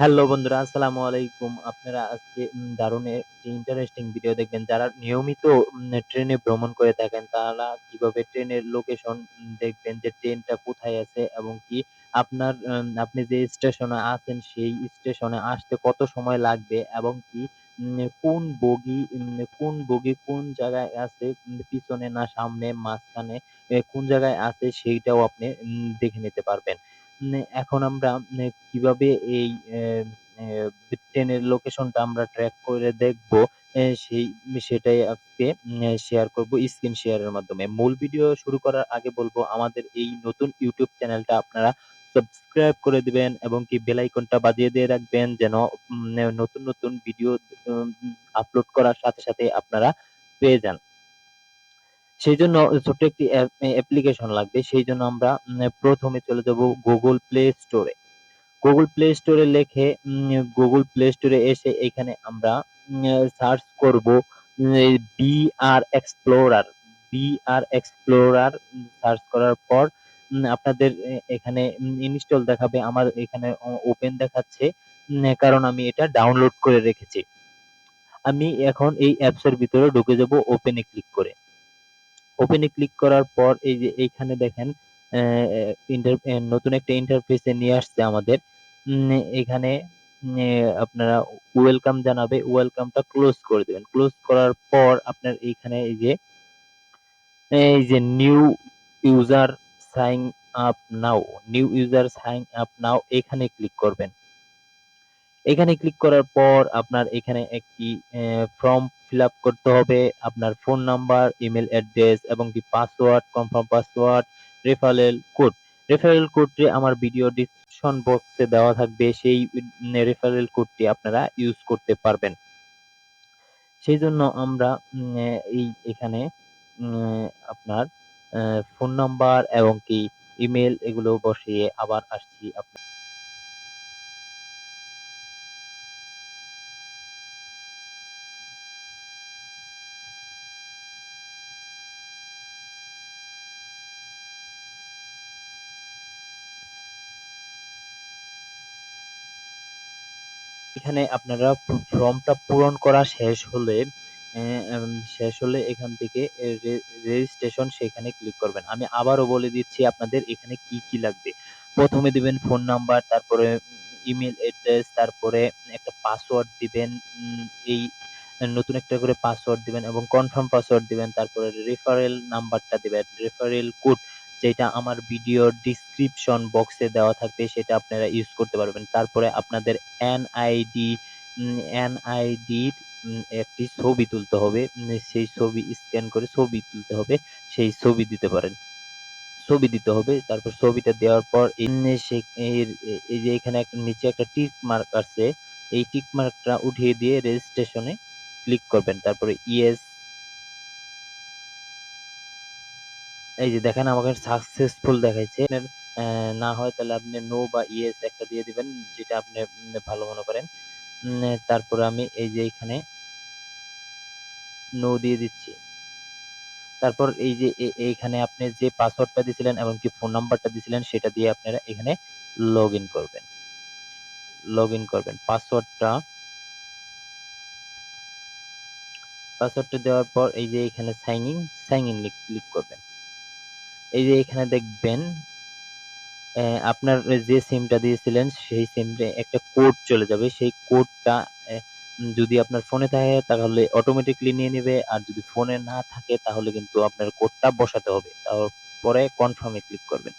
Hello বন্ধুরা, আসসালামু আলাইকুম। আপনারা আজকে দারুণ একটি ইন্টারেস্টিং ভিডিও দেখবেন। যারা নিয়মিত ট্রেনে ভ্রমণ করে থাকেন, তারা কিভাবে ট্রেনের লোকেশন দেখবেন যে ট্রেনটা কোথায় আছে এবং কি আপনি যে স্টেশনে আছেন সেই স্টেশনে আসতে কত সময় লাগবে এবং কি কোন বগি কোন জায়গায় আছে, পিছনে না সামনে, মাঝখানে কোন জায়গায় আছে সেইটাও আপনি দেখে নিতে পারবেন। এখন আমরা কিভাবে এই ট্রেনের লোকেশনটা আমরা ট্র্যাক করে দেখবো, সেটাই আজকে শেয়ার করব স্ক্রিন শেয়ারের মাধ্যমে। মূল ভিডিও শুরু করার আগে বলবো, আমাদের এই নতুন ইউটিউব চ্যানেলটা আপনারা সাবস্ক্রাইব করে দিবেন এবং কি বেল আইকনটা বাজিয়ে দিয়ে রাখবেন, যেন নতুন নতুন ভিডিও আপলোড করার সাথে সাথে আপনারা পেয়ে যান। সেই জন্য ছোট্ট একটি অ্যাপ্লিকেশন লাগবে। সেই জন্য আমরা প্রথমে চলে যাব গুগল প্লে স্টোরে। গুগল প্লে স্টোরে লিখে গুগল প্লে স্টোরে এসে এখানে আমরা সার্চ করব BR explorer. BR explorer search করার পর আপনাদের এখানে ইনস্টল দেখাবে। আমার এখানে ওপেন দেখাচ্ছে, কারণ আমি এটা ডাউনলোড করে রেখেছি। আমি এখন এই অ্যাপস এর ভিতরে ঢুকে যাব ওপেনে ক্লিক করে। ওপেনে ক্লিক করার পর এই যে এইখানে দেখেন নতুন একটা ইন্টারফেসে নিয়ে আসছে আমাদের। এখানে আপনারা ওয়েলকাম জানাবে, ওয়েলকামটা ক্লোজ করে দিবেন। ক্লোজ করার পর আপনার এইখানে এই যে user sign up now new user sign up now এখানে ক্লিক করবেন। এখানে ক্লিক করার পর আপনার এখানে একটি ফর্ম ফিল আপ করতে হবে। আপনার ফোন নাম্বার, ইমেল অ্যাড্রেস এবং কি password, confirm password, referral code. Referral কোডটি আমার ভিডিও ডিসক্রিপশন বক্সে দেওয়া থাকবে। সেই রেফারেল কোডটি আপনারা ইউজ করতে পারবেন। সেই জন্য আমরা এখানে আপনার ফোন নাম্বার এবং কি ইমেল এগুলো বসিয়ে আবার আসছি আপনার। এখানে আপনারা ফর্মটা পূরণ করা শেষ হলে এখান থেকে রেজিস্ট্রেশন সেখানে ক্লিক করবেন। আমি আবারও বলে দিচ্ছি আপনাদের এখানে কি কি লাগবে। প্রথমে দিবেন ফোন নাম্বার, তারপরে ইমেল অ্যাড্রেস, তারপরে একটা পাসওয়ার্ড দিবেন। এই নতুন একটা করে পাসওয়ার্ড দিবেন এবং কনফার্ম পাসওয়ার্ড দিবেন। তারপরে রেফারেল নাম্বারটা দিবেন, রেফারেল কোড যেটা আমার ভিডিওর ডিসক্রিপশন বক্সে দেওয়া থাকবে সেটা আপনারা ইউজ করতে পারবেন। তারপরে আপনাদের এনআইডি এনআইডির একটি ছবি তুলতে হবে। সেই ছবি স্ক্যান করে ছবি তুলতে হবে। সেই ছবি দিতে পারেন, ছবি দিতে হবে। তারপর ছবিটা দেওয়ার পর এই যে এখানে একটা নিচে একটা টিক মার্ক আছে, এই টিক মার্কটা উঠিয়ে দিয়ে রেজিস্ট্রেশনে ক্লিক করবেন। তারপরে ইয়েস, এই যে দেখেন আমাকে সাকসেসফুল দেখাইছে। না হয় তাহলে আপনি নো বা ইয়েস একটা দিয়ে দিবেন, যেটা আপনি ভালো মনে করেন। তারপরে আমি এই যে এখানে নো দিয়ে দিচ্ছি। তারপর এই যে এইখানে আপনি যে পাসওয়ার্ডটা দিছিলেন এবং কি ফোন নাম্বারটা দিছিলেন সেটা দিয়ে আপনারা এখানে লগ ইন করবেন। পাসওয়ার্ডটা দেওয়ার পর এই যে এখানে সাইন ইন ক্লিক করবেন। এই যে এখানে দেখবেন আপনার যে সিমটা দিয়েছিলেন সেই সিমে একটা কোড চলে যাবে। সেই কোডটা যদি আপনার ফোনে থাকে তাহলে অটোমেটিক্যালি নিয়ে নেবে, আর যদি ফোনে না থাকে তাহলে কিন্তু আপনার কোডটা বসাতে হবে। তারপরে কনফার্মে ক্লিক করবেন।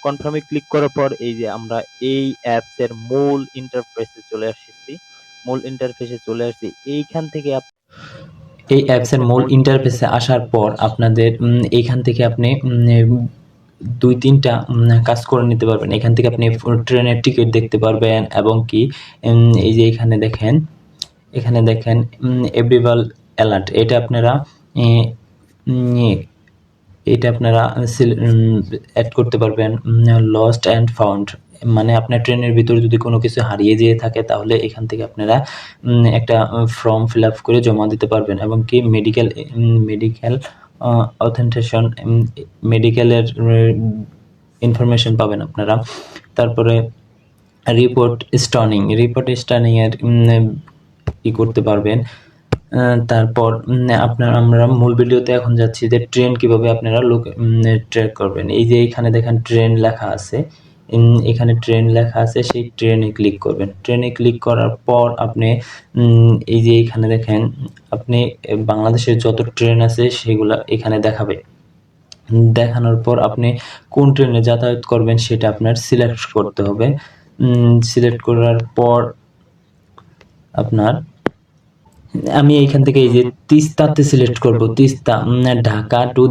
কনফার্মে ক্লিক করার পর এই যে আমরা এই অ্যাপস এর মূল ইন্টারফেসে চলে আসছি। এইখান থেকে এই অ্যাপসের মূল ইন্টারফেসে আসার পর আপনাদের এইখান থেকে আপনি 2-3টা কাজ করে নিতে পারবেন। এখান থেকে আপনি ট্রেনের টিকিট দেখতে পারবেন এবং কি এই যে এখানে দেখেন এভরিওয়াল অ্যালার্ট, এটা আপনারা অ্যাড করতে পারবেন। লস্ট অ্যান্ড ফাউন্ড, মানে আপনার ট্রেনের ভিতরে যদি কোনো কিছু হারিয়ে যেয়ে থাকে তাহলে এখান থেকে আপনারা একটা ফর্ম ফিল আপ করে জমা দিতে পারবেন এবং কি মেডিকেল অথেন্টিকেশন, মেডিকেলের ইনফরমেশন পাবেন আপনারা। তারপরে রিপোর্ট স্টার্নিং এর কি করতে পারবেন। তারপর আমরা মূল ভিডিওতে এখন যাচ্ছি যে ট্রেন কিভাবে আপনারা ট্র্যাক করবেন। এই যে এখানে দেখেন ট্রেন লেখা আছে, এখানে ট্রেন লেখা আছে, সেই ট্রেনে ক্লিক করবেন। ট্রেনে ক্লিক করার পর আপনি এই যে এখানে দেখেন আপনি বাংলাদেশের যত ট্রেন আছে সেগুলা এখানে দেখাবে। দেখানোর পর আপনি কোন ট্রেনে যাতায়াত করবেন সেটা আপনার সিলেক্ট করতে হবে। সিলেক্ট করার পর আপনার আমি এইখান থেকে এই যে তিস্তাতে সিলেক্ট করব। তিস্তা ঢাকা টু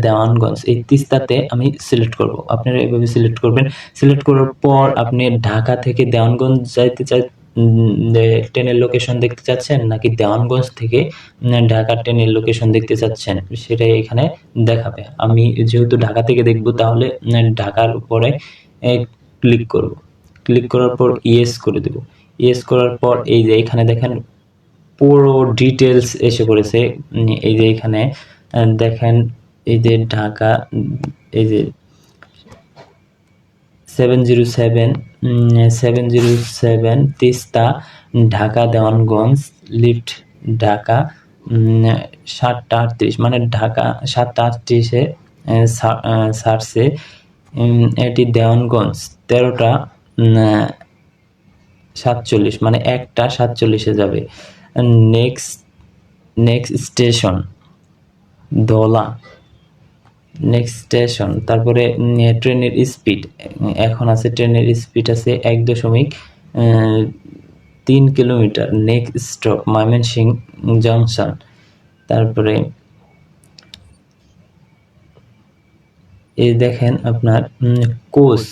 দেওয়ানগঞ্জ এই তিস্তাতে আমি সিলেক্ট করব। আপনারা এভাবে সিলেক্ট করবেন। সিলেক্ট করার পর আপনি ঢাকা থেকে দেওয়ানগঞ্জ যাইতে ট্রেনের লোকেশন দেখতে চাচ্ছেন নাকি দেওয়ানগঞ্জ থেকে ঢাকার ট্রেনের লোকেশন দেখতে চাচ্ছেন সেটাই এখানে দেখাবে। আমি যেহেতু ঢাকা থেকে দেখব তাহলে ঢাকার উপরে ক্লিক করব। ক্লিক করার পর ইয়েস করে দেব। ইয়েস করার পর এই যে এখানে দেখেন পুরো ডিটেলস এসে পড়েছে। এই যে এখানে দেখেন এই যে ঢাকা, এই যে 707 তিস্তা ঢাকা দেওয়ানগঞ্জ লিফট ঢাকা 7:38 মানে ঢাকা 7:38-এ ছাড়ছে। এটি দেওয়ানগঞ্জ 13:47 মানে 1:47-এ যাবে। Next station Dhala. Next station, তারপরে ট্রেনের স্পিড এখন আছে, ট্রেনের স্পিড আছে 1.3 kilometre. Next stop Mymensingh junction. তারপরে এই দেখেন আপনার কোচ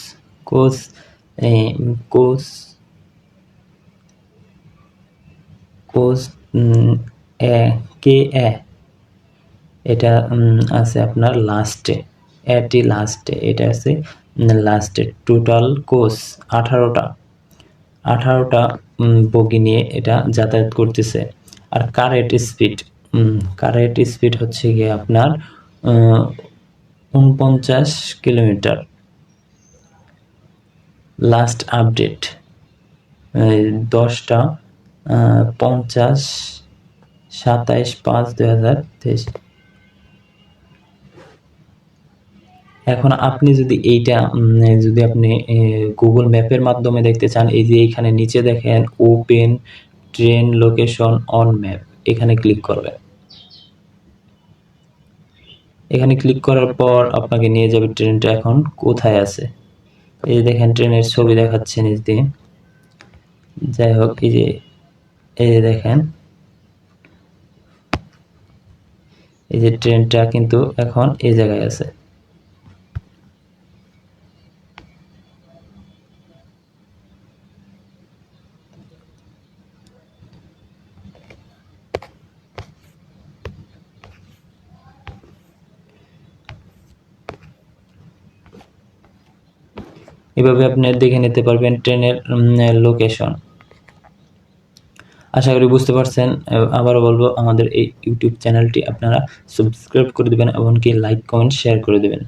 এটা আছে আপনার লাস্টে, এটি লাস্টে, এটা আছে লাস্টে। টোটাল কোচ 18টা বগি নিয়ে এটা যাতায়াত করতেছে। আর কারেন্ট স্পিড হচ্ছে গিয়ে আপনার 49 কিলোমিটার। Last update 10:50 27/5/2023। এখন আপনি যদি এইটা যদি আপনি গুগল ম্যাপের মাধ্যমে দেখতে চান, এই যে এখানে নিচে দেখেন open train location on map, এখানে ক্লিক করবেন। এখানে ক্লিক করার পর আপনাকে নিয়ে যাবে ট্রেনটা এখন কোথায় আছে। এই দেখেন ট্রেনের ছবি দেখাচ্ছে নিচ দিয়ে। যাই হোক, এই যে দেখেন এই যে ট্রেনটা কিন্তু এখন এই জায়গায় আছে। এভাবে আপনি দেখে নিতে পারবেন ট্রেনের লোকেশন। আশা করি বুঝতে পারছেন। আবারও বলবো, আমাদের এই ইউটিউব চ্যানেলটি আপনারা সাবস্ক্রাইব করে দেবেন, এমনকি লাইক কমেন্ট শেয়ার করে দেবেন।